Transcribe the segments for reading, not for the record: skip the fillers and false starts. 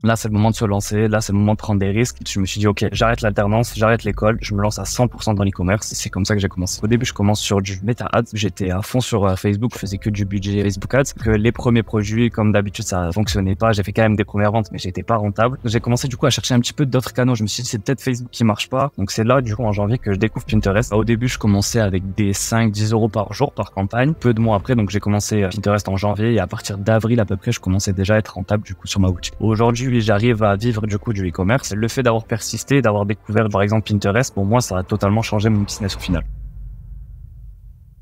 là, c'est le moment de se lancer. Là, c'est le moment de prendre des risques. Je me suis dit, OK, j'arrête l'alternance, j'arrête l'école. Je me lance à 100% dans l'e-commerce. C'est comme ça que j'ai commencé. Au début, je commence sur du Meta Ads. J'étais à fond sur Facebook. Je faisais que du budget Facebook Ads. Que les premiers produits, comme d'habitude, ça fonctionnait pas. J'ai fait quand même des premières ventes, mais j'étais pas rentable. J'ai commencé du coup à chercher un petit peu d'autres canaux. Je me suis dit, c'est peut-être Facebook qui marche pas. Donc c'est là, du coup, en janvier que je découvre Pinterest. Au début, je commençais avec des 5-10 euros par jour, par campagne. Peu de mois après, donc j'ai commencé Pinterest en janvier et à partir d'avril à peu près, je commençais déjà à être rentable du coup sur ma boutique. Aujourd'hui, j'arrive à vivre du coup du e-commerce. Le fait d'avoir persisté, d'avoir découvert par exemple Pinterest, pour moi, ça a totalement changé mon business au final.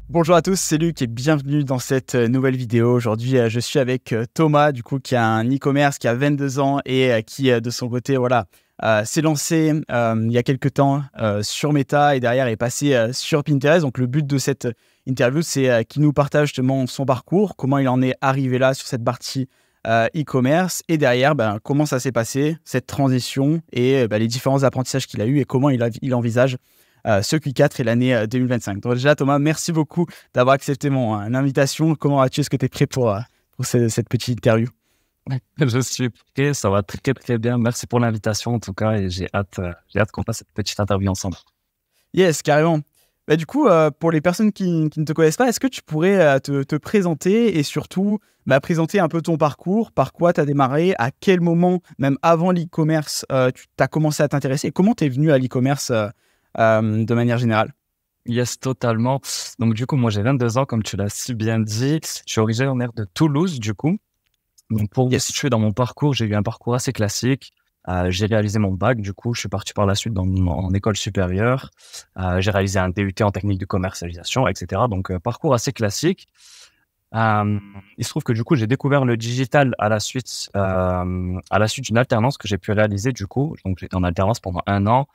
Bonjour à tous, c'est Luc et bienvenue dans cette nouvelle vidéo. Aujourd'hui, je suis avec Thomas, du coup, qui a un e-commerce, qui a 22 ans et qui, de son côté, s'est lancé il y a quelques temps sur Meta et derrière est passé sur Pinterest. Donc, le but de cette interview, c'est qu'il nous partage justement son parcours, comment il en est arrivé là sur cette partie e-commerce et derrière, comment ça s'est passé, cette transition et les différents apprentissages qu'il a eu et comment il envisage ce Q4 et l'année 2025. Donc déjà, Thomas, merci beaucoup d'avoir accepté mon invitation. Comment vas-tu? Est-ce que tu es prêt pour cette petite interview? Je suis prêt, ça va très très bien. Merci pour l'invitation en tout cas et j'ai hâte qu'on fasse cette petite interview ensemble. Yes, carrément. Du coup, pour les personnes qui ne te connaissent pas, est-ce que tu pourrais te présenter et surtout présenter un peu ton parcours, par quoi tu as démarré, à quel moment, même avant l'e-commerce, tu as commencé à t'intéresser et comment tu es venu à l'e-commerce de manière générale? Yes, totalement. Donc du coup, moi j'ai 22 ans, comme tu l'as si bien dit. Je suis originaire de Toulouse du coup. Donc pour vous situer dans mon parcours, j'ai eu un parcours assez classique. J'ai réalisé mon bac, du coup, je suis parti par la suite en école supérieure. J'ai réalisé un DUT en technique de commercialisation, etc. Donc, parcours assez classique. Il se trouve que du coup, j'ai découvert le digital à la suite d'une alternance que j'ai pu réaliser du coup. Donc, j'étais en alternance pendant 1 an.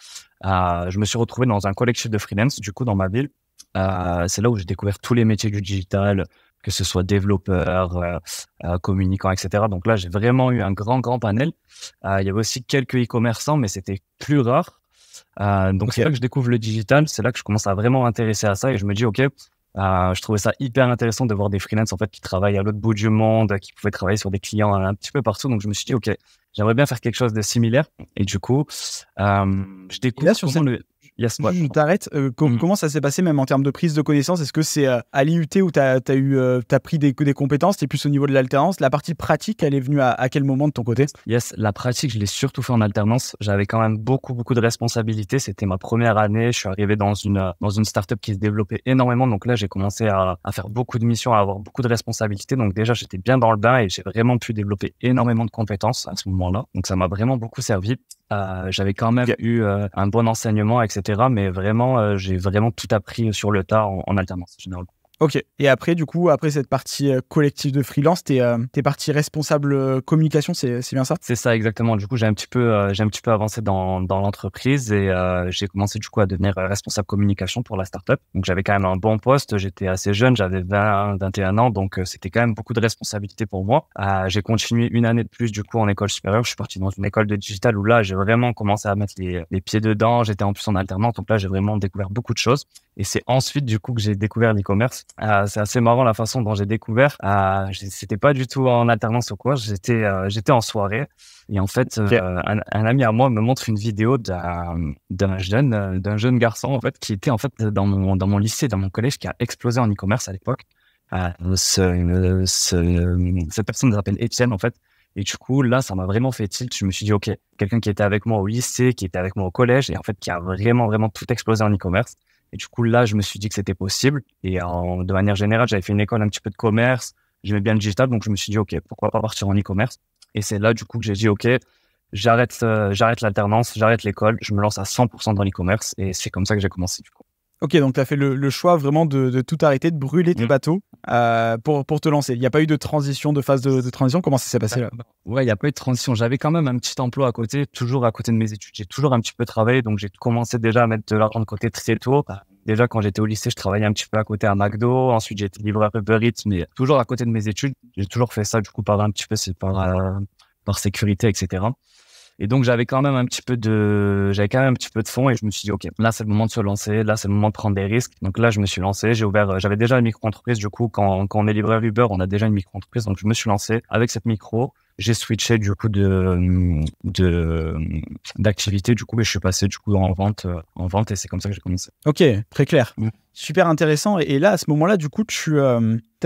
Je me suis retrouvé dans un collectif de freelance, du coup, dans ma ville. C'est là où j'ai découvert tous les métiers du digital, que ce soit développeur, communicant, etc. Donc là, j'ai vraiment eu un grand panel. Il y avait aussi quelques e-commerçants, mais c'était plus rare. Donc c'est là que je découvre le digital, c'est là que je commence à vraiment m'intéresser à ça et je me dis, OK, je trouvais ça hyper intéressant de voir des freelances en fait, qui travaillent à l'autre bout du monde, qui pouvaient travailler sur des clients un petit peu partout. Donc je me suis dit, OK, j'aimerais bien faire quelque chose de similaire. Et du coup, je découvre là, sur je t'arrête. Comment ça s'est passé même en termes de prise de connaissance? Est-ce que c'est à l'IUT où tu as pris des compétences? Tu es plus au niveau de l'alternance. La partie pratique, elle est venue à quel moment de ton côté? Yes, la pratique, je l'ai surtout fait en alternance. J'avais quand même beaucoup de responsabilités. C'était ma première année. Je suis arrivé dans une startup qui se développait énormément. Donc là, j'ai commencé à faire beaucoup de missions, à avoir beaucoup de responsabilités. Donc déjà, j'étais bien dans le bain et j'ai vraiment pu développer énormément de compétences à ce moment-là. Donc ça m'a vraiment beaucoup servi. J'avais quand même eu un bon enseignement, etc. Mais vraiment, j'ai vraiment tout appris sur le tas en alternance généralement. Ok. Et après, du coup, après cette partie collective de freelance, t'es parti responsable communication, c'est bien ça? C'est ça, exactement. Du coup, j'ai un petit peu avancé dans l'entreprise et j'ai commencé du coup à devenir responsable communication pour la startup. Donc, j'avais quand même un bon poste. J'étais assez jeune, j'avais 21 ans, donc c'était quand même beaucoup de responsabilités pour moi. J'ai continué 1 année de plus du coup en école supérieure. Je suis parti dans une école de digital où là, j'ai vraiment commencé à mettre les pieds dedans. J'étais en plus en alternance, donc là, j'ai vraiment découvert beaucoup de choses. Et c'est ensuite du coup que j'ai découvert l'e-commerce. C'est assez marrant la façon dont j'ai découvert. C'était pas du tout en alternance ou quoi. J'étais en soirée et en fait, un ami à moi me montre une vidéo d'un jeune garçon en fait qui était en fait dans mon lycée, dans mon collège, qui a explosé en e-commerce à l'époque. Cette personne s'appelle Étienne en fait. Et du coup, là, ça m'a vraiment fait tilt. Je me suis dit, OK, quelqu'un qui était avec moi au lycée, qui était avec moi au collège et en fait qui a vraiment tout explosé en e-commerce. Et du coup, là, je me suis dit que c'était possible. Et de manière générale, j'avais fait une école un petit peu de commerce. J'aimais bien le digital. Donc, je me suis dit, OK, pourquoi pas partir en e-commerce? Et c'est là, du coup, que j'ai dit, OK, j'arrête l'alternance, j'arrête l'école. Je me lance à 100% dans l'e-commerce. Et c'est comme ça que j'ai commencé, du coup. Ok, donc tu as fait le choix vraiment de tout arrêter, de brûler tes bateaux pour te lancer. Il n'y a pas eu de transition, de phase de transition. Comment ça s'est passé là? Ouais, il n'y a pas eu de transition. J'avais quand même un petit emploi à côté, toujours à côté de mes études. J'ai toujours un petit peu travaillé, donc j'ai commencé déjà à mettre de l'argent de côté très tôt. Déjà, quand j'étais au lycée, je travaillais un petit peu à côté à McDo. Ensuite, j'ai été livreur Uber Eats, mais toujours à côté de mes études. J'ai toujours fait ça, du coup, par un petit peu, c'est par sécurité, etc. Et donc, j'avais quand même un petit peu de fonds et je me suis dit, OK, là, c'est le moment de se lancer. Là, c'est le moment de prendre des risques. Donc là, je me suis lancé. J'avais déjà une micro-entreprise. Du coup, quand on est livreur Uber, on a déjà une micro-entreprise. Donc, je me suis lancé avec cette micro. j'ai switché du coup d'activité. Du coup, je suis passé du coup en vente et c'est comme ça que j'ai commencé. Ok, très clair. Super intéressant. Et là, à ce moment-là, du coup, tu as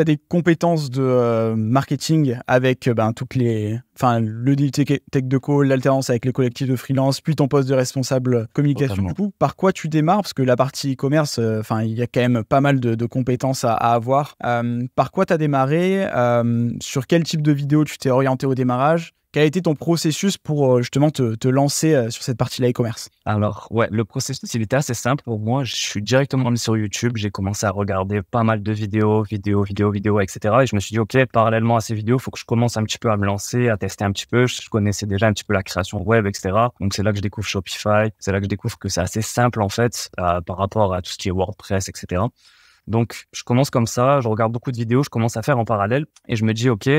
des compétences de marketing avec toutes le deal tech de call, l'alternance avec les collectifs de freelance, puis ton poste de responsable communication. Totalement. Du coup, par quoi tu démarres? Parce que la partie e-commerce, il y a quand même pas mal de compétences à avoir. Par quoi tu as démarré? Sur quel type de vidéo tu t'es orienté au démarrage? Quel a été ton processus pour justement te lancer sur cette partie-là e-commerce? Alors, ouais, le processus, il était assez simple pour moi. Je suis directement allé sur YouTube. J'ai commencé à regarder pas mal de vidéos, etc. Et je me suis dit, OK, parallèlement à ces vidéos, il faut que je commence un petit peu à me lancer, à tester un petit peu. Je connaissais déjà un petit peu la création web, etc. Donc, c'est là que je découvre Shopify. C'est là que je découvre que c'est assez simple, en fait, par rapport à tout ce qui est WordPress, etc. Donc, je commence comme ça, je regarde beaucoup de vidéos, je commence à faire en parallèle et je me dis, OK,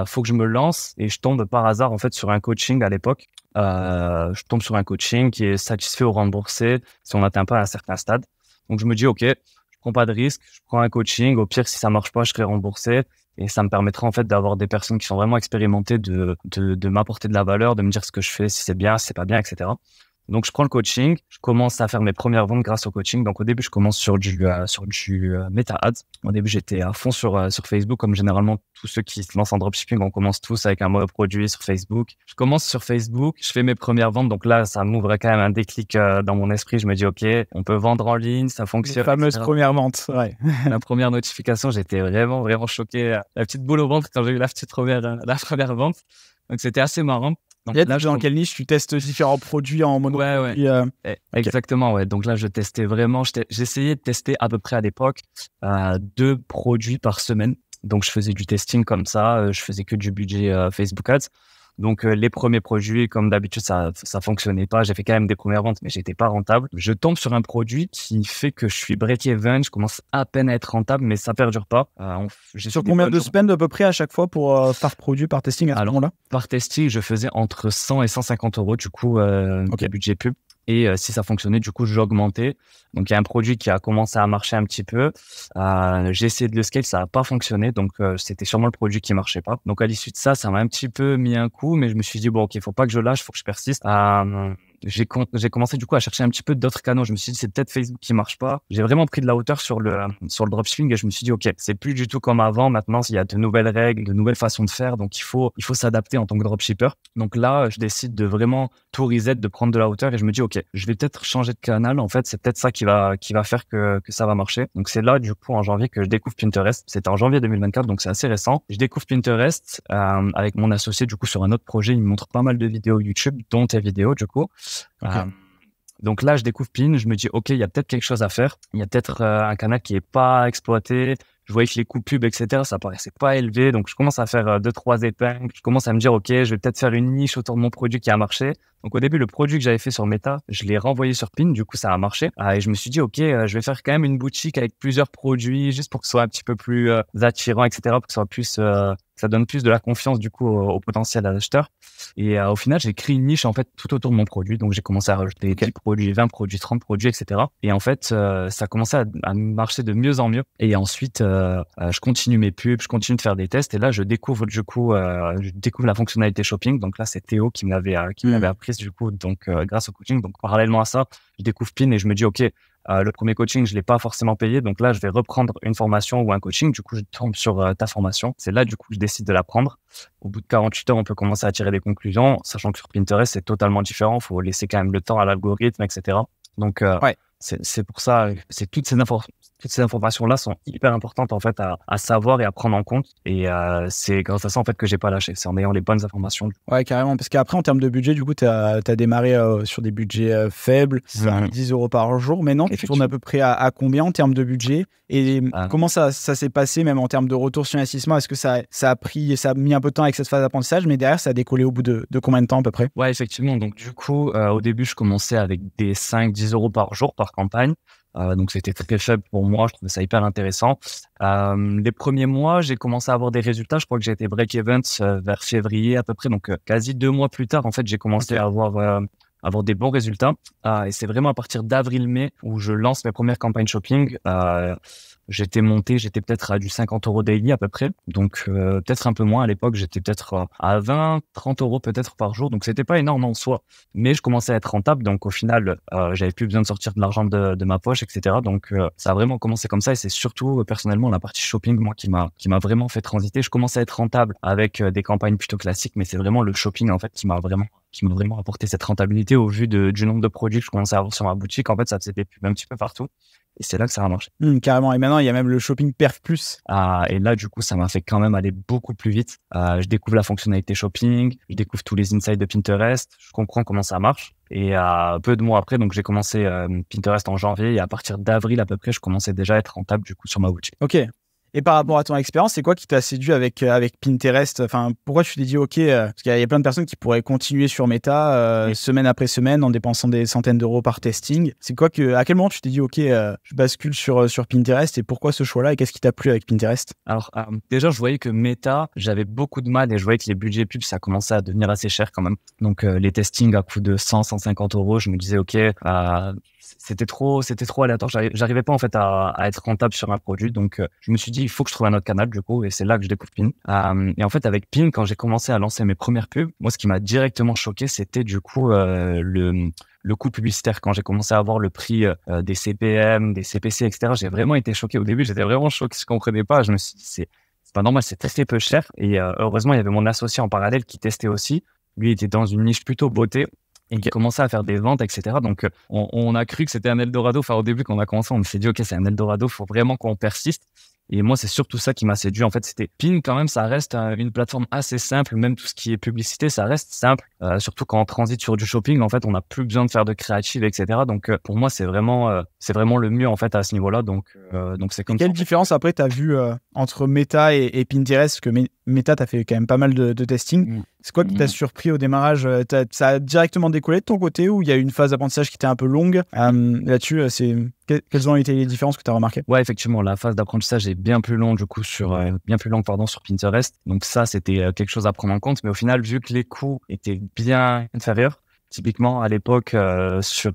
faut que je me lance et je tombe par hasard, en fait, sur un coaching à l'époque. Je tombe sur un coaching qui est satisfait ou remboursé si on n'atteint pas un certain stade. Donc, je me dis, OK, je prends pas de risque, je prends un coaching. Au pire, si ça marche pas, je serai remboursé et ça me permettra, en fait, d'avoir des personnes qui sont vraiment expérimentées de m'apporter de la valeur, de me dire ce que je fais, si c'est bien, si c'est pas bien, etc. Donc, je prends le coaching, je commence à faire mes premières ventes grâce au coaching. Donc, au début, je commence sur du Meta Ads. Au début, j'étais à fond sur Facebook, comme généralement tous ceux qui se lancent en dropshipping, on commence tous avec un monoproduit sur Facebook. Je commence sur Facebook, je fais mes premières ventes. Donc là, ça m'ouvre quand même un déclic dans mon esprit. Je me dis, OK, on peut vendre en ligne, ça fonctionne. Les fameuses premières ventes, ouais. La première notification, j'étais vraiment, vraiment choqué. La petite boule au ventre quand j'ai eu la première vente. Donc, c'était assez marrant. Donc là, dans quelle niche tu testes différents produits en monoproduit? Ouais. Exactement, ouais. Donc là, je testais vraiment. J'essayais de tester à peu près à l'époque 2 produits par semaine. Donc, je faisais du testing comme ça. Je faisais que du budget Facebook Ads. Donc, les premiers produits, comme d'habitude, ça fonctionnait pas. J'ai fait quand même des premières ventes, mais j'étais pas rentable. Je tombe sur un produit qui fait que je suis break-even. Je commence à peine à être rentable, mais ça perdure pas. Sur combien de spend à peu près à chaque fois par produit, par testing à ce moment-là? Par testing, je faisais entre 100 et 150 euros, du coup, de budget pub. Et si ça fonctionnait, du coup, j'augmentais. Donc, il y a un produit qui a commencé à marcher un petit peu. J'ai essayé de le scale, ça n'a pas fonctionné. Donc, c'était sûrement le produit qui marchait pas. Donc, à l'issue de ça, ça m'a un petit peu mis un coup. Mais je me suis dit, bon, OK, il faut pas que je lâche, il faut que je persiste. J'ai commencé du coup à chercher un petit peu d'autres canaux. Je me suis dit, c'est peut-être Facebook qui marche pas. J'ai vraiment pris de la hauteur sur le dropshipping et je me suis dit, OK, c'est plus du tout comme avant. Maintenant, il y a de nouvelles règles, de nouvelles façons de faire. Donc, il faut s'adapter en tant que dropshipper. Donc là, je décide de vraiment tout reset, de prendre de la hauteur et je me dis, OK, je vais peut-être changer de canal. En fait, c'est peut-être ça qui va faire que ça va marcher. Donc, c'est là, du coup, en janvier que je découvre Pinterest. C'était en janvier 2024, donc c'est assez récent. Je découvre Pinterest avec mon associé, du coup, sur un autre projet. Il me montre pas mal de vidéos YouTube, dont tes vidéos, du coup. Okay. Donc là, je découvre Pin, je me dis, OK, il y a peut-être quelque chose à faire. Il y a peut-être un canal qui est pas exploité. Je voyais que les coûts pubs, etc., ça paraissait pas élevé. Donc, je commence à faire 2-3 épingles. Je commence à me dire, OK, je vais peut-être faire une niche autour de mon produit qui a marché. Donc, au début, le produit que j'avais fait sur Meta, je l'ai renvoyé sur Pin. Du coup, ça a marché. Et je me suis dit, OK, je vais faire quand même une boutique avec plusieurs produits juste pour que ce soit un petit peu plus attirant, etc., pour que ce soit plus, ça donne plus de la confiance, du coup, au potentiel acheteur. Et au final, j'ai créé une niche, en fait, tout autour de mon produit. Donc, j'ai commencé à rajouter 10 produits, 20 produits, 30 produits, etc. Et en fait, ça a commencé à marcher de mieux en mieux. Et ensuite, je continue mes pubs, je continue de faire des tests. Et là, je découvre la fonctionnalité shopping. Donc là, c'est Théo qui me l'avait apprise, du coup, donc grâce au coaching. Donc, parallèlement à ça, je découvre Pin et je me dis, OK, le premier coaching, je l'ai pas forcément payé. Donc là, je vais reprendre une formation ou un coaching. Du coup, je tombe sur ta formation. C'est là, du coup, que je décide de la prendre. Au bout de 48 heures, on peut commencer à tirer des conclusions, sachant que sur Pinterest, c'est totalement différent. Il faut laisser quand même le temps à l'algorithme, etc. Donc, c'est pour ça, toutes ces informations-là sont hyper importantes, en fait, à savoir et à prendre en compte. Et c'est grâce à ça, en fait, que j'ai pas lâché. C'est en ayant les bonnes informations. Ouais, carrément. Parce qu'après, en termes de budget, du coup, tu as démarré sur des budgets faibles, 10 euros par jour. Maintenant, tu tournes à peu près à combien en termes de budget? Et comment ça s'est passé, même en termes de retour sur investissement? Est-ce que ça a mis un peu de temps avec cette phase d'apprentissage, mais derrière, ça a décollé au bout de combien de temps à peu près? Ouais, effectivement. Donc, du coup, au début, je commençais avec des 5-10 euros par jour, par campagne. Donc, c'était très faible pour moi. Je trouvais ça hyper intéressant. Les premiers mois, j'ai commencé à avoir des résultats. Je crois que j'ai été break-even vers février à peu près. Donc, quasi 2 mois plus tard, en fait, j'ai commencé à avoir des bons résultats. Et c'est vraiment à partir d'avril-mai où je lance mes premières campagnes shopping. j'étais monté, j'étais peut-être à du 50 € daily à peu près. Donc, peut-être un peu moins à l'époque, j'étais peut-être à 20, 30 € peut-être par jour. Donc, c'était pas énorme en soi, mais je commençais à être rentable. Donc, au final, j'avais plus besoin de sortir de l'argent de ma poche, etc. Donc, ça a vraiment commencé comme ça. Et c'est surtout, personnellement, la partie shopping, moi, qui m'a vraiment fait transiter. Je commençais à être rentable avec des campagnes plutôt classiques, mais c'est vraiment le shopping, en fait, qui m'a vraiment apporté cette rentabilité au vu du nombre de produits que je commençais à avoir sur ma boutique. En fait, ça faisait des pubs un petit peu partout. Et c'est là que ça a marché. Carrément. Et maintenant, il y a même le shopping perf plus. Et là, du coup, ça m'a fait quand même aller beaucoup plus vite. Je découvre la fonctionnalité shopping, je découvre tous les insights de Pinterest, je comprends comment ça marche. Et peu de mois après, donc j'ai commencé Pinterest en janvier et à partir d'avril à peu près, je commençais déjà à être rentable du coup sur ma boutique. Ok. Et par rapport à ton expérience, c'est quoi qui t'a séduit avec Pinterest? Enfin, pourquoi tu t'es dit, OK, parce qu'il y a plein de personnes qui pourraient continuer sur Meta semaine après semaine en dépensant des centaines d'euros par testing. C'est quoi à quel moment tu t'es dit, OK, je bascule sur Pinterest et pourquoi ce choix-là et qu'est-ce qui t'a plu avec Pinterest? Alors, déjà, je voyais que Meta, j'avais beaucoup de mal et je voyais que les budgets pubs, ça commençait à devenir assez cher quand même. Donc, les testings à coût de 100, 150 €, je me disais, OK, c'était trop aléatoire. J'arrivais pas en fait à être rentable sur un produit. Donc, je me suis dit, il faut que je trouve un autre canal du coup. Et c'est là que je découvre Pin. Et en fait, avec Pin, quand j'ai commencé à lancer mes premières pubs, moi, ce qui m'a directement choqué, c'était du coup le coût publicitaire. Quand j'ai commencé à avoir le prix des CPM, des CPC, etc., j'ai vraiment été choqué. Au début, j'étais vraiment choqué. Je comprenais pas. Je me suis dit, c'est pas normal, c'est très peu cher. Et heureusement, il y avait mon associé en parallèle qui testait aussi. Lui, il était dans une niche plutôt beauté. Et qui commençait à faire des ventes, etc. Donc, on a cru que c'était un Eldorado. Enfin, au début, quand on a commencé, on s'est dit, OK, c'est un Eldorado, il faut vraiment qu'on persiste. Et moi, c'est surtout ça qui m'a séduit. En fait, c'était Pin quand même, ça reste une plateforme assez simple. Même tout ce qui est publicité, ça reste simple. Surtout quand on transite sur du shopping, en fait, on n'a plus besoin de faire de créative, etc. Donc, pour moi, c'est vraiment le mieux en fait à ce niveau-là. Donc c'est comme ça. Quelle différence après t'as vu entre Meta et Pinterest? Parce que Meta, t'as fait quand même pas mal de testing. C'est quoi qui t'a surpris au démarrage? Ça a directement décollé de ton côté ou il y a eu une phase d'apprentissage qui était un peu longue? Là-dessus, quelles ont été les différences que tu as remarquées? Ouais, effectivement, la phase d'apprentissage est bien plus longue du coup sur Pinterest. Donc ça, c'était quelque chose à prendre en compte. Mais au final, vu que les coûts étaient bien inférieurs, typiquement à l'époque sur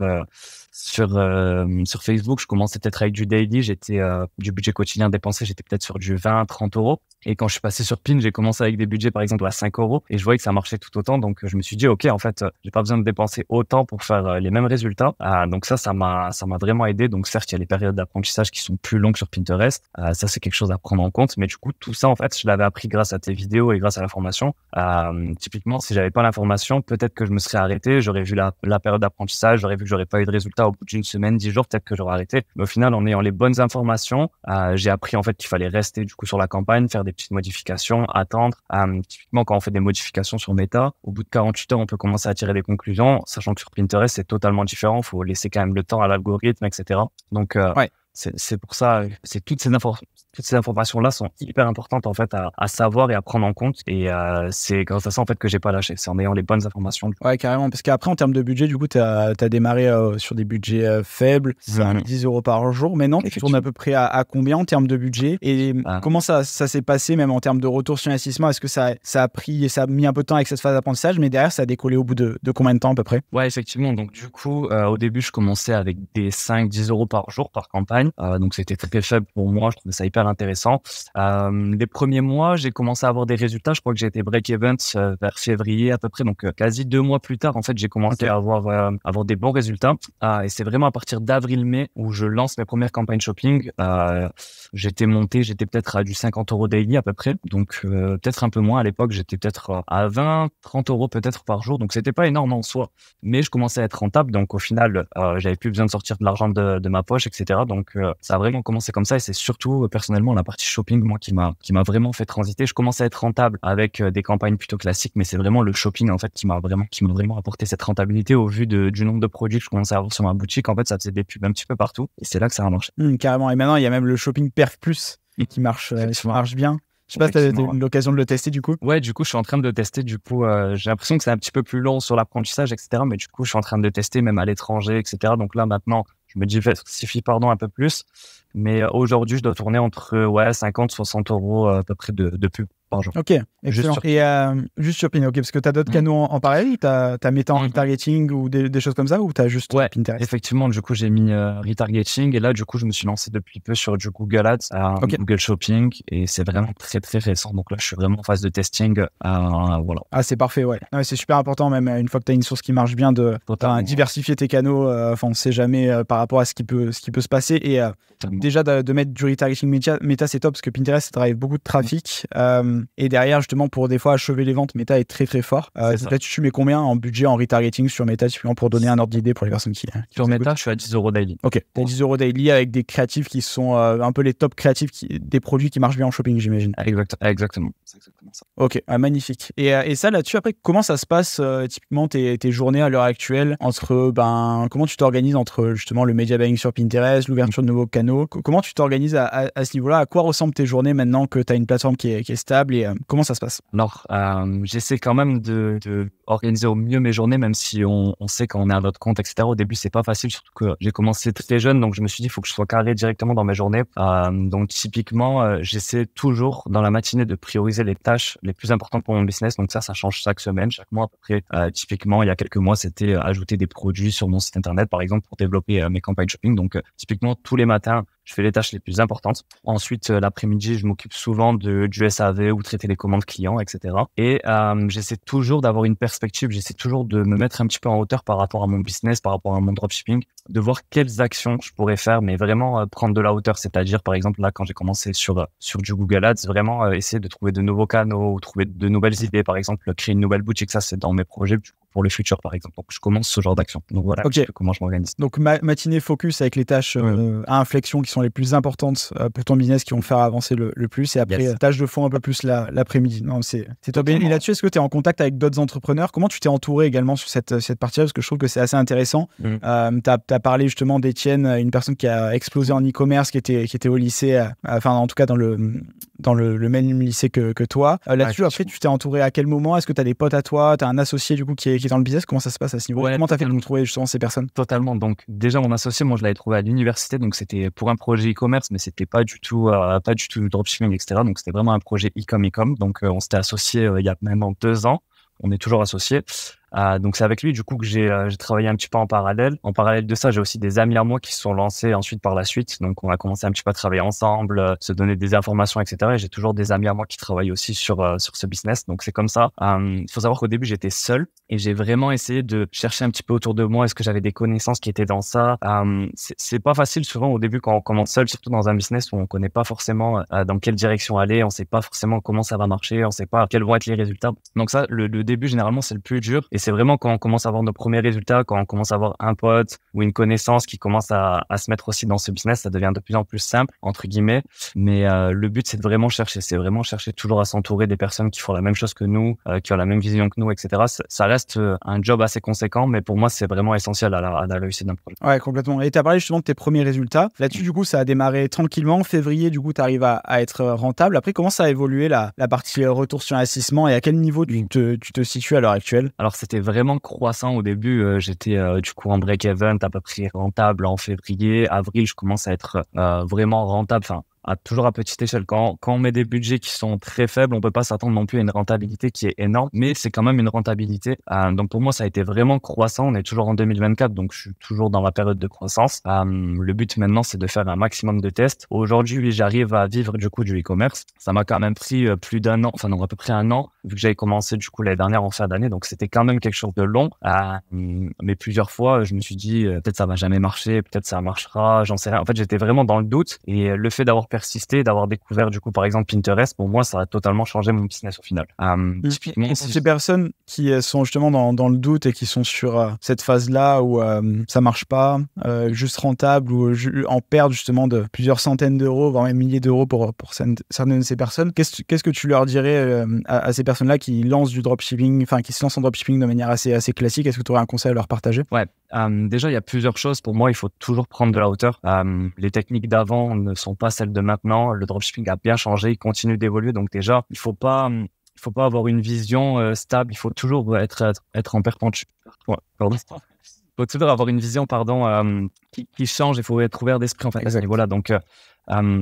Facebook, je commençais peut-être avec du daily, j'étais du budget quotidien dépensé, j'étais peut-être sur du 20, 30 €. Et quand je suis passé sur Pin, j'ai commencé avec des budgets par exemple à 5 € et je voyais que ça marchait tout autant. Donc je me suis dit OK, en fait, j'ai pas besoin de dépenser autant pour faire les mêmes résultats. Donc ça m'a vraiment aidé. Donc certes, il y a les périodes d'apprentissage qui sont plus longues sur Pinterest. Ça c'est quelque chose à prendre en compte. Mais du coup, tout ça en fait, je l'avais appris grâce à tes vidéos et grâce à la formation. Typiquement, si j'avais pas l'information, peut-être que je me serais arrêté. J'aurais vu la période d'apprentissage, j'aurais vu que j'aurais pas eu de résultats au bout d'une semaine, 10 jours, peut-être que j'aurais arrêté. Mais au final, en ayant les bonnes informations, j'ai appris en fait qu'il fallait rester du coup sur la campagne, faire des petites modifications, attendre. Typiquement, quand on fait des modifications sur Meta, au bout de 48 heures, on peut commencer à tirer des conclusions, sachant que sur Pinterest, c'est totalement différent. Il faut laisser quand même le temps à l'algorithme, etc. Donc, ouais. C'est pour ça, toutes ces informations-là sont hyper importantes en fait à savoir et à prendre en compte. Et c'est grâce à ça en fait que j'ai pas lâché. C'est en ayant les bonnes informations. Ouais, carrément. Parce qu'après, en termes de budget, du coup, t'as démarré sur des budgets faibles, 10 € par jour. Maintenant, tu tournes à peu près à combien en termes de budget? Et comment ça s'est passé, même en termes de retour sur investissement? Est-ce que ça a mis un peu de temps avec cette phase d'apprentissage, mais derrière, ça a décollé au bout de combien de temps à peu près? Ouais, effectivement. Donc, du coup, au début, je commençais avec des 5-10 € par jour par campagne. Donc, c'était très faible pour moi. Je trouvais ça hyper intéressant. Les premiers mois, j'ai commencé à avoir des résultats. Je crois que j'ai été break-even vers février à peu près. Donc, quasi 2 mois plus tard, en fait, j'ai commencé à avoir des bons résultats. Et c'est vraiment à partir d'avril-mai où je lance mes premières campagnes shopping. J'étais peut-être à du 50 € daily à peu près. Donc, peut-être un peu moins. À l'époque, j'étais peut-être à 20, 30 € peut-être par jour. Donc, c'était pas énorme en soi. Mais je commençais à être rentable. Donc, au final, j'avais plus besoin de sortir de l'argent de ma poche, etc. Donc, ça a vraiment commencé comme ça. Et c'est surtout, personnellement, la partie shopping, moi, qui m'a vraiment fait transiter. Je commençais à être rentable avec des campagnes plutôt classiques, mais c'est vraiment le shopping, en fait, qui m'a vraiment apporté cette rentabilité au vu du nombre de produits que je commençais à avoir sur ma boutique. En fait, ça faisait des pubs un petit peu partout. Et c'est là que ça a marché. Carrément. Et maintenant, il y a même le shopping perf plus qui marche bien. Je sais pas si tu as eu l'occasion de le tester du coup. Ouais, du coup, je suis en train de le tester. Du coup, j'ai l'impression que c'est un petit peu plus long sur l'apprentissage, etc. Mais du coup, je suis en train de le tester même à l'étranger, etc. Donc là, maintenant, je me diversifie un peu plus. Mais aujourd'hui, je dois tourner entre 50-60 € à peu près de pub. par jour. Ok, excellent. Et juste sur Pinterest, parce que tu as d'autres canaux en parallèle, ou tu as Meta en retargeting ou des choses comme ça, ou tu as juste Pinterest? Effectivement, du coup, j'ai mis retargeting et là, du coup, je me suis lancé depuis peu sur du Google Ads, Google Shopping, et c'est vraiment très, très récent. Donc là, je suis vraiment en phase de testing. Voilà. Ah, c'est parfait, ouais. Non, c'est super important, même une fois que tu as une source qui marche bien, de diversifier tes canaux. On ne sait jamais par rapport à ce qui peut se passer. Et déjà, de mettre du retargeting Meta, c'est top parce que Pinterest, ça drive beaucoup de trafic. Et derrière, justement, pour des fois achever les ventes, Meta est très, très fort. Là, tu mets combien en budget en retargeting sur Meta, pour donner un ordre d'idée pour les personnes qui sur Meta, je suis à 10€ daily. Ok, t'as 10€ daily avec des créatifs qui sont un peu les top créatifs, des produits qui marchent bien en shopping, j'imagine. Exactement. C'est exactement ça. Ok, magnifique. Et ça, là-dessus, après, comment ça se passe typiquement tes journées à l'heure actuelle entre, comment tu t'organises entre justement le media buying sur Pinterest, l'ouverture de nouveaux canaux? Comment tu t'organises à ce niveau-là? À quoi ressemblent tes journées maintenant que tu as une plateforme qui est stable, et comment ça se passe? Alors, j'essaie quand même de organiser au mieux mes journées, même si on sait quand on est à notre compte, etc. Au début, c'est pas facile, surtout que j'ai commencé très jeune, donc je me suis dit, il faut que je sois carré directement dans mes journées. Donc, typiquement, j'essaie toujours dans la matinée de prioriser les tâches les plus importantes pour mon business. Donc ça change chaque semaine, chaque mois à peu près. Typiquement, il y a quelques mois, c'était ajouter des produits sur mon site internet, par exemple, pour développer mes campagnes shopping. Donc, typiquement, tous les matins, je fais les tâches les plus importantes. Ensuite, l'après-midi, je m'occupe souvent du SAV ou traiter les commandes clients, etc. Et j'essaie toujours d'avoir une perspective, j'essaie toujours de me mettre un petit peu en hauteur par rapport à mon business, par rapport à mon dropshipping, de voir quelles actions je pourrais faire, mais vraiment prendre de la hauteur. C'est-à-dire, par exemple, là, quand j'ai commencé sur du Google Ads, vraiment essayer de trouver de nouveaux canaux, ou trouver de nouvelles idées. Par exemple, créer une nouvelle boutique, ça, c'est dans mes projets pour le futur, par exemple. Donc, je commence ce genre d'action. Donc, voilà un petit peu comment je m'organise. Donc, matinée focus avec les tâches à inflexion qui sont les plus importantes pour ton business, qui vont faire avancer le plus. Et après, tâches de fond un peu plus l'après-midi. Non, c'est top. Et là-dessus, est-ce que tu es en contact avec d'autres entrepreneurs? Comment tu t'es entouré également sur cette partie-là? Parce que je trouve que c'est assez intéressant. Tu as parlé justement d'Étienne, une personne qui a explosé en e-commerce, qui était au lycée, enfin, en tout cas, dans le même lycée que toi. Là-dessus, après, tu t'es entouré à quel moment? Est-ce que tu as des potes à toi? Tu as un associé, du coup, qui est dans le business? Comment ça se passe à ce niveau? Comment tu as fait pour trouver justement ces personnes? Totalement. Donc, déjà, mon associé, moi, je l'avais trouvé à l'université. Donc, c'était pour un projet e-commerce, mais c'était pas du tout dropshipping, etc. Donc, c'était vraiment un projet e-com. Donc, on s'était associé il y a maintenant 2 ans. On est toujours associés. Donc c'est avec lui du coup que j'ai travaillé un petit peu en parallèle. En parallèle de ça, j'ai aussi des amis à moi qui se sont lancés ensuite par la suite. Donc on a commencé un petit peu à travailler ensemble, se donner des informations, etc. Et j'ai toujours des amis à moi qui travaillent aussi sur ce business. Donc c'est comme ça. Il faut savoir qu'au début j'étais seul et j'ai vraiment essayé de chercher un petit peu autour de moi. Est-ce que j'avais des connaissances qui étaient dans ça? C'est pas facile souvent au début quand on commence seul, surtout dans un business où on connaît pas forcément dans quelle direction aller, on sait pas forcément comment ça va marcher, on sait pas quels vont être les résultats. Donc ça, le début généralement c'est le plus dur. Et c'est vraiment quand on commence à avoir nos premiers résultats, quand on commence à avoir un pote ou une connaissance qui commence à se mettre aussi dans ce business, ça devient de plus en plus simple, entre guillemets. Mais le but, c'est vraiment chercher toujours à s'entourer des personnes qui font la même chose que nous, qui ont la même vision que nous, etc. Ça reste un job assez conséquent, mais pour moi, c'est vraiment essentiel à la réussite d'un projet. Ouais, complètement. Et tu as parlé justement de tes premiers résultats. Là-dessus, du coup, ça a démarré tranquillement. En février, du coup, tu arrives à être rentable. Après, comment ça a évolué la partie retour sur investissement, et à quel niveau tu te situes à l'heure actuelle? Alors, c'était vraiment croissant au début. J'étais du coup en break-even, à peu près rentable en février. Avril, je commence à être vraiment rentable. Enfin, toujours à petite échelle. Quand on met des budgets qui sont très faibles, on peut pas s'attendre non plus à une rentabilité qui est énorme, mais c'est quand même une rentabilité. Donc pour moi, ça a été vraiment croissant. On est toujours en 2024, donc je suis toujours dans la période de croissance. Le but maintenant, c'est de faire un maximum de tests. Aujourd'hui, j'arrive à vivre du coup du e-commerce. Ça m'a quand même pris plus d'un an, enfin non, à peu près un an, vu que j'avais commencé du coup l'année dernière en fin d'année. Donc c'était quand même quelque chose de long. Mais plusieurs fois, je me suis dit peut-être ça va jamais marcher, peut-être ça marchera, j'en sais rien. En fait, j'étais vraiment dans le doute, et le fait d'avoir persisté, d'avoir découvert du coup par exemple Pinterest, pour moi ça a totalement changé mon business au final. Typiquement, ces personnes qui sont justement dans le doute et qui sont sur cette phase-là où ça marche pas, juste rentable, ou en perte justement de plusieurs centaines d'euros, voire même milliers d'euros pour certaines de ces personnes, qu'est-ce que tu leur dirais à ces personnes-là qui lancent du dropshipping, enfin qui se lancent en dropshipping de manière assez classique? Est-ce que tu aurais un conseil à leur partager? Ouais. Déjà, il y a plusieurs choses. Pour moi, il faut toujours prendre de la hauteur. Les techniques d'avant ne sont pas celles de maintenant. Le dropshipping a bien changé, il continue d'évoluer. Donc déjà, il faut pas avoir une vision stable. Il faut toujours être en perpétuel. Pardon. Faut toujours avoir une vision qui change. Il faut être ouvert d'esprit en fait à ce niveau-là. Donc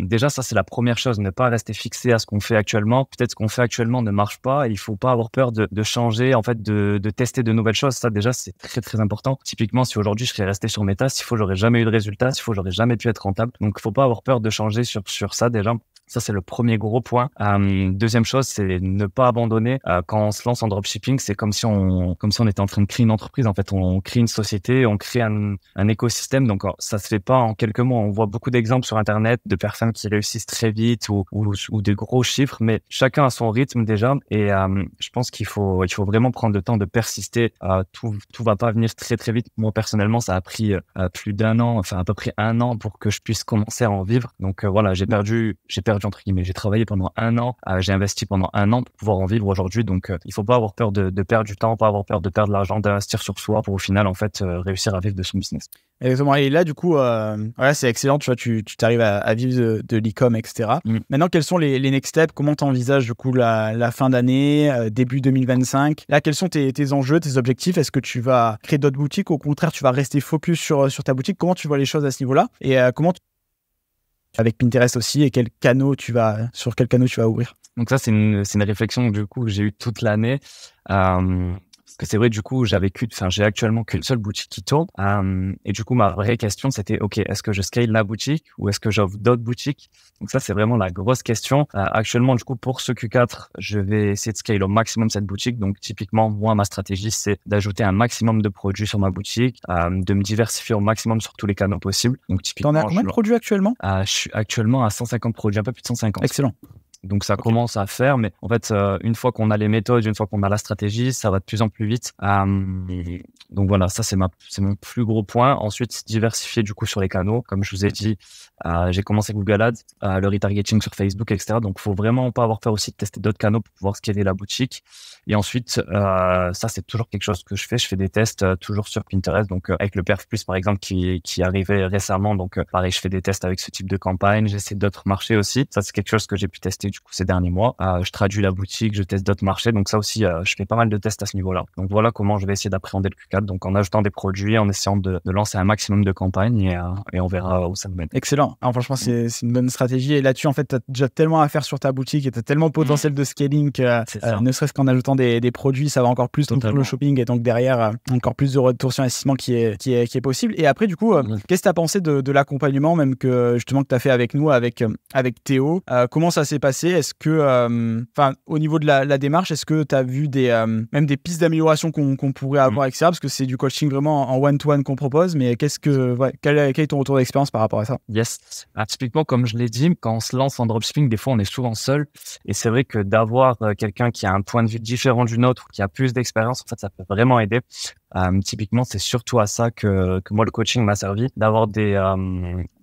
déjà, ça c'est la première chose, ne pas rester fixé à ce qu'on fait actuellement. Peut-être ce qu'on fait actuellement ne marche pas. Il faut pas avoir peur de changer, en fait, de tester de nouvelles choses. Ça déjà, c'est très très important. Typiquement, si aujourd'hui je serais resté sur Meta, s'il faut, j'aurais jamais eu de résultat. S'il faut, j'aurais jamais pu être rentable. Donc, il faut pas avoir peur de changer sur ça déjà. Ça, c'est le premier gros point. Deuxième chose, c'est ne pas abandonner. Quand on se lance en dropshipping, c'est comme si on était en train de créer une entreprise. En fait, on crée une société, on crée un écosystème. Donc, ça se fait pas en quelques mois. On voit beaucoup d'exemples sur Internet de personnes qui réussissent très vite ou des gros chiffres, mais chacun a son rythme déjà. Et je pense qu'il faut vraiment prendre le temps de persister. Tout va pas venir très très vite. Moi, personnellement, ça a pris plus d'un an, enfin à peu près un an pour que je puisse commencer à en vivre. Donc voilà, j'ai perdu entre guillemets, j'ai travaillé pendant un an, j'ai investi pendant un an pour pouvoir en vivre aujourd'hui. Donc il faut pas avoir peur de perdre du temps, pas avoir peur de perdre de l'argent, d'investir sur soi pour au final en fait réussir à vivre de son business. Exactement. Et là, du coup, voilà, c'est excellent. Tu vois, tu t'arrives à vivre de l'e-com, etc. Maintenant, quels sont les next steps? Comment tu envisages du coup la fin d'année, début 2025? Là, quels sont tes enjeux, tes objectifs? Est-ce que tu vas créer d'autres boutiques? Au contraire, tu vas rester focus sur ta boutique? Comment tu vois les choses à ce niveau-là? Et avec Pinterest aussi, et sur quel canot tu vas ouvrir? Donc ça, c'est une réflexion du coup que j'ai eue toute l'année. Parce que c'est vrai, du coup, j'ai actuellement qu'une seule boutique qui tourne. Et du coup, ma vraie question, c'était, OK, est-ce que je scale la boutique ou est-ce que j'offre d'autres boutiques? Donc ça, c'est vraiment la grosse question. Actuellement, du coup, pour ce Q4, je vais essayer de scale au maximum cette boutique. Donc, typiquement, moi, ma stratégie, c'est d'ajouter un maximum de produits sur ma boutique, de me diversifier au maximum sur tous les canaux possibles. Donc, typiquement, t'en as combien de produits actuellement? Je suis actuellement à 150 produits, un peu plus de 150. Excellent. Donc ça commence à faire, mais en fait, une fois qu'on a les méthodes, une fois qu'on a la stratégie, ça va de plus en plus vite. Donc voilà, ça c'est mon plus gros point. Ensuite, diversifier du coup sur les canaux. Comme je vous ai dit, j'ai commencé Google Ads, le retargeting sur Facebook, etc. Donc faut vraiment pas avoir peur aussi de tester d'autres canaux pour pouvoir scaler la boutique. Et ensuite, ça c'est toujours quelque chose que je fais. Je fais des tests toujours sur Pinterest. Donc avec le Perf Plus par exemple qui arrivait récemment. Donc pareil, je fais des tests avec ce type de campagne. J'essaie d'autres marchés aussi. Ça c'est quelque chose que j'ai pu tester du coup ces derniers mois. Je traduis la boutique, je teste d'autres marchés. Donc ça aussi, je fais pas mal de tests à ce niveau-là. Donc voilà comment je vais essayer d'appréhender le Q4. Donc en ajoutant des produits, en essayant de lancer un maximum de campagnes et on verra où ça me mène. Excellent. Alors, franchement, c'est une bonne stratégie. Et là-dessus, en fait, tu as déjà tellement à faire sur ta boutique et tu as tellement de potentiel de scaling que ne serait-ce qu'en ajoutant des produits, ça va encore plus pour le shopping. Et donc derrière, encore plus de retour sur investissement qui est possible. Et après, du coup, qu'est-ce que tu as pensé de l'accompagnement même que tu as fait avec nous, avec Théo? Comment ça s'est passé? Est-ce que, au niveau de la démarche, est-ce que tu as vu même des pistes d'amélioration qu'on pourrait avoir, etc. Parce que c'est du coaching vraiment en one-to-one qu'on propose. Mais quel est ton retour d'expérience par rapport à ça? Yes. Typiquement, comme je l'ai dit, quand on se lance en dropshipping, des fois, on est souvent seul. Et c'est vrai que d'avoir quelqu'un qui a un point de vue différent du nôtre, qui a plus d'expérience, en fait, ça peut vraiment aider. Typiquement, c'est surtout à ça que moi, le coaching m'a servi. D'avoir des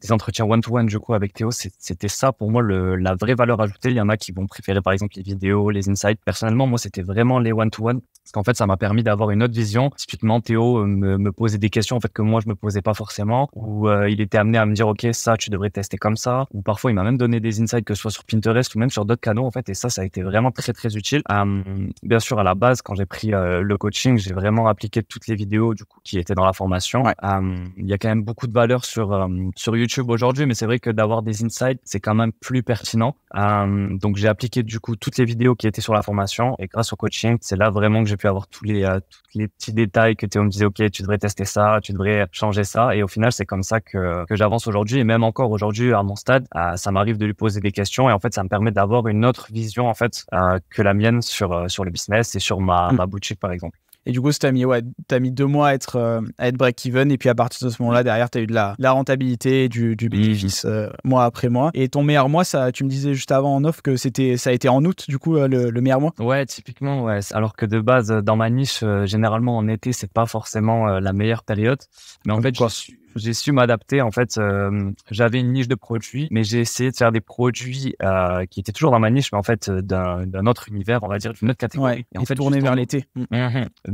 entretiens one-to-one, du coup, avec Théo, c'était ça pour moi la vraie valeur ajoutée. Il y en a qui vont préférer, par exemple, les vidéos, les insights. Personnellement, moi, c'était vraiment les one-to-one. Parce qu'en fait, ça m'a permis d'avoir une autre vision. Typiquement, Théo me posait des questions en fait que moi je me posais pas forcément, ou il était amené à me dire ok, ça tu devrais tester comme ça, ou parfois il m'a même donné des insights que ce soit sur Pinterest ou même sur d'autres canaux en fait, et ça a été vraiment très très utile. Bien sûr, à la base, quand j'ai pris le coaching, j'ai vraiment appliqué toutes les vidéos du coup qui étaient dans la formation. Ouais. Il y a quand même beaucoup de valeur sur YouTube aujourd'hui, mais c'est vrai que d'avoir des insights, c'est quand même plus pertinent. Donc j'ai appliqué du coup toutes les vidéos qui étaient sur la formation, et grâce au coaching, c'est là vraiment que j'ai pu avoir tous les petits détails que Théo me disait, ok, tu devrais tester ça, tu devrais changer ça. Et au final, c'est comme ça que j'avance aujourd'hui. Et même encore aujourd'hui, à mon stade, ça m'arrive de lui poser des questions. Et en fait, ça me permet d'avoir une autre vision, en fait, que la mienne sur le business et sur ma boutique, par exemple. Et du coup, t'as mis 2 mois à être break-even. Et puis, à partir de ce moment-là, derrière, t'as eu de la rentabilité, du bénéfice mois après mois. Et ton meilleur mois, ça, tu me disais juste avant en off que ça a été en août, du coup, le meilleur mois? Ouais, typiquement, ouais. Alors que de base, dans ma niche, généralement, en été, c'est pas forcément la meilleure période. Mais en fait, j'ai su m'adapter. En fait, j'avais une niche de produits, mais j'ai essayé de faire des produits qui étaient toujours dans ma niche, mais en fait, d'un autre univers, on va dire, d'une autre catégorie. Ouais, et en fait, tourner vers l'été.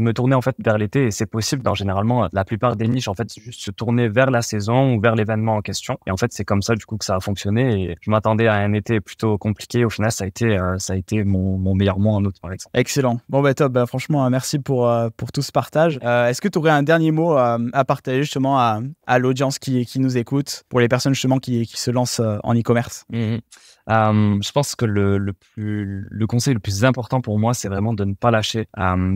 Me tourner en fait vers l'été, et c'est possible dans généralement la plupart des niches, en fait, juste se tourner vers la saison ou vers l'événement en question. Et en fait, c'est comme ça du coup que ça a fonctionné. Et je m'attendais à un été plutôt compliqué. Au final, ça a été mon meilleur mois en août, par exemple. Excellent. Bon, top. Franchement, merci pour tout ce partage. Est-ce que tu aurais un dernier mot à partager justement à à l'audience qui nous écoute, pour les personnes justement qui se lancent en e-commerce? Je pense que le conseil le plus important pour moi, c'est vraiment de ne pas lâcher.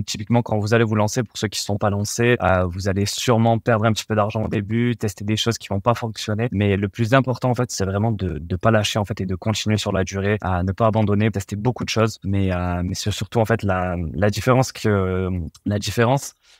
Typiquement, quand vous allez vous lancer, pour ceux qui ne sont pas lancés, vous allez sûrement perdre un petit peu d'argent au début, tester des choses qui vont pas fonctionner. Mais le plus important, en fait, c'est vraiment de ne pas lâcher, en fait, et de continuer sur la durée, ne pas abandonner, tester beaucoup de choses. Mais c'est surtout, en fait, la différence,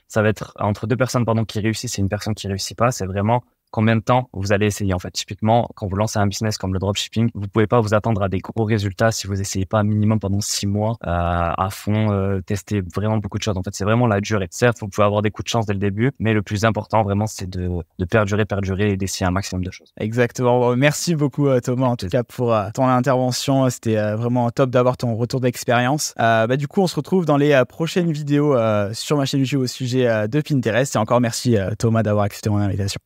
ça va être entre deux personnes, qui réussissent et une personne qui réussit pas. C'est vraiment combien de temps vous allez essayer. En fait, typiquement, quand vous lancez un business comme le dropshipping, vous pouvez pas vous attendre à des gros résultats si vous essayez pas minimum pendant 6 mois à fond, tester vraiment beaucoup de choses. En fait, c'est vraiment la durée. Certes, vous pouvez avoir des coups de chance dès le début, mais le plus important vraiment, c'est de perdurer et d'essayer un maximum de choses. Exactement. Merci beaucoup Thomas en tout cas pour ton intervention. C'était vraiment top d'avoir ton retour d'expérience. Du coup, on se retrouve dans les prochaines vidéos sur ma chaîne YouTube au sujet de Pinterest. Et encore merci Thomas d'avoir accepté mon invitation.